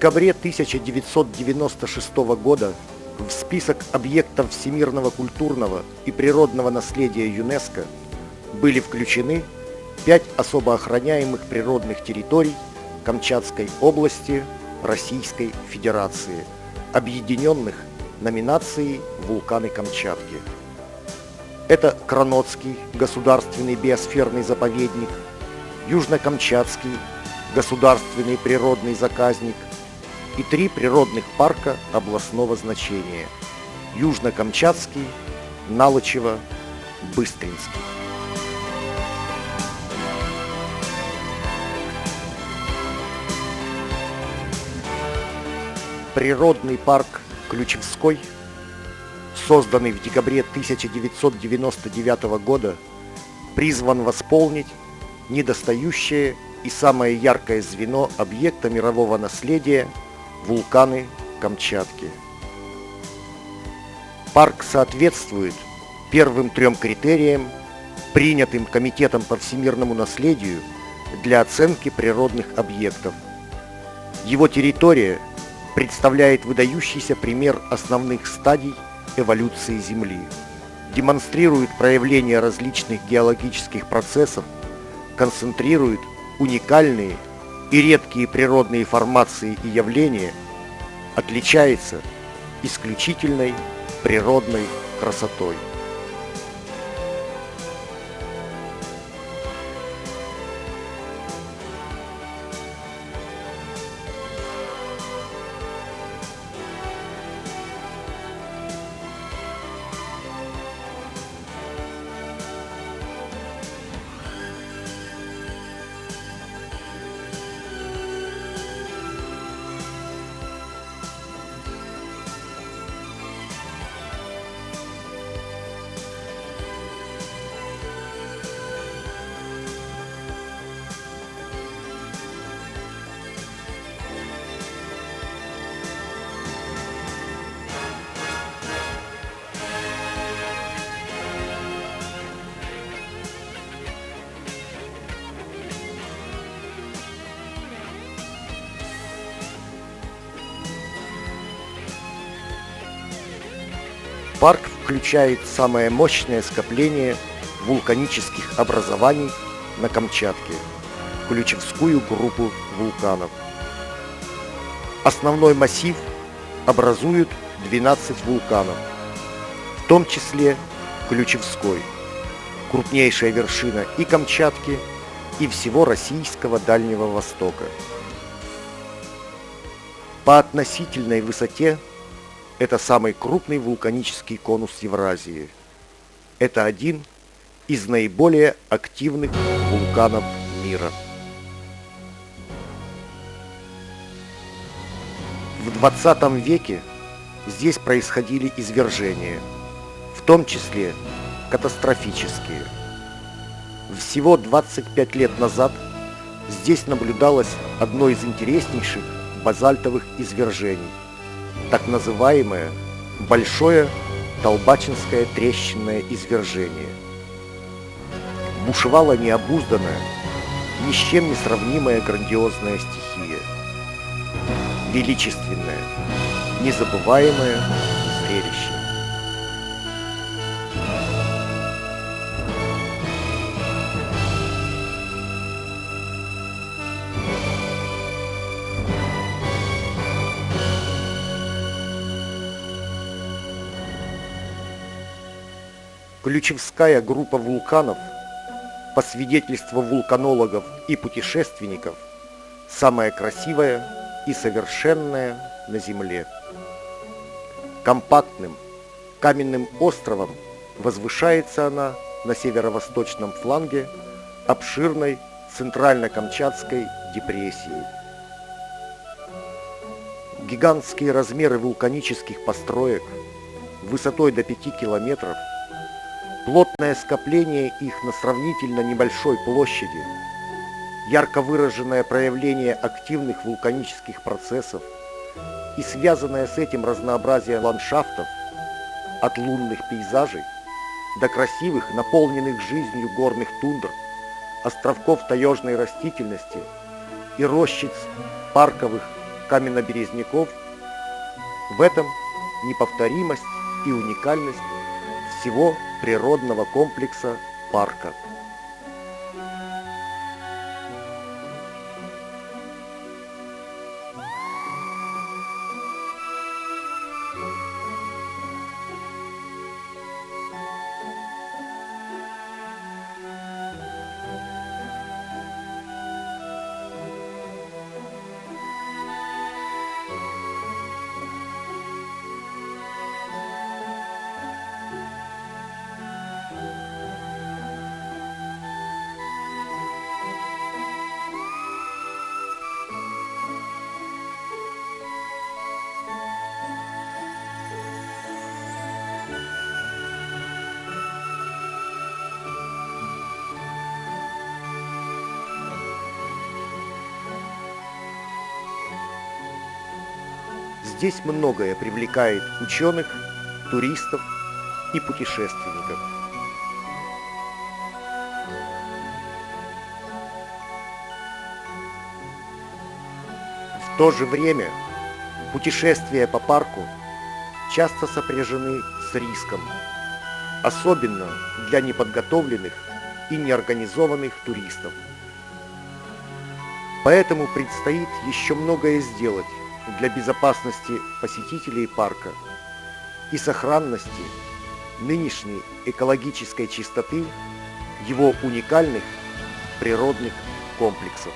декабре 1996 года в список объектов всемирного культурного и природного наследия ЮНЕСКО были включены 5 особо охраняемых природных территорий Камчатской области Российской Федерации, объединенных номинацией «Вулканы Камчатки». Это Кранотский государственный биосферный заповедник, Южно-Камчатский государственный природный заказник и 3 природных парка областного значения – Южно-Камчатский, Налычево, Быстринский. Природный парк Ключевской, созданный в декабре 1999 года, призван восполнить недостающее и самое яркое звено объекта мирового наследия – вулканы Камчатки. Парк соответствует первым 3 критериям, принятым Комитетом по всемирному наследию для оценки природных объектов. Его территория представляет выдающийся пример основных стадий эволюции Земли, демонстрирует проявление различных геологических процессов, концентрирует уникальные и редкие природные формации и явления, отличается исключительной природной красотой. Парк включает самое мощное скопление вулканических образований на Камчатке – Ключевскую группу вулканов. Основной массив образуют 12 вулканов, в том числе Ключевской, крупнейшая вершина и Камчатки, и всего российского Дальнего Востока. По относительной высоте это самый крупный вулканический конус Евразии. Это один из наиболее активных вулканов мира. В 20 веке здесь происходили извержения, в том числе катастрофические. Всего 25 лет назад здесь наблюдалось одно из интереснейших базальтовых извержений, так называемое Большое Толбачинское трещинное извержение. Бушевала необузданная, ни с чем не сравнимая грандиозная стихия. Величественное, незабываемое зрелище. Ключевская группа вулканов, по свидетельству вулканологов и путешественников, самая красивая и совершенная на Земле. Компактным каменным островом возвышается она на северо-восточном фланге обширной Центрально-Камчатской депрессии. Гигантские размеры вулканических построек высотой до 5 километров, плотное скопление их на сравнительно небольшой площади, ярко выраженное проявление активных вулканических процессов и связанное с этим разнообразие ландшафтов, от лунных пейзажей до красивых, наполненных жизнью горных тундр, островков таежной растительности и рощиц парковых каменно-березняков. В этом неповторимость и уникальность всего природного комплекса парка. Здесь многое привлекает ученых, туристов и путешественников. В то же время путешествия по парку часто сопряжены с риском, особенно для неподготовленных и неорганизованных туристов. Поэтому предстоит еще многое сделать для безопасности посетителей парка и сохранности нынешней экологической чистоты его уникальных природных комплексов.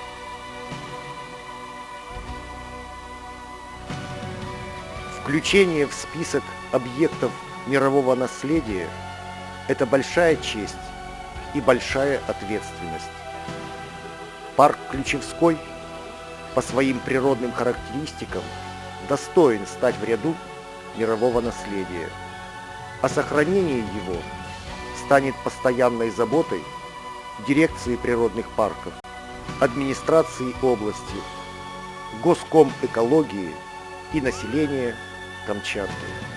Включение в список объектов мирового наследия – это большая честь и большая ответственность. Парк Ключевской по своим природным характеристикам достоин стать в ряду мирового наследия, а сохранение его станет постоянной заботой дирекции природных парков, администрации области, Госкомэкологии и населения Камчатки.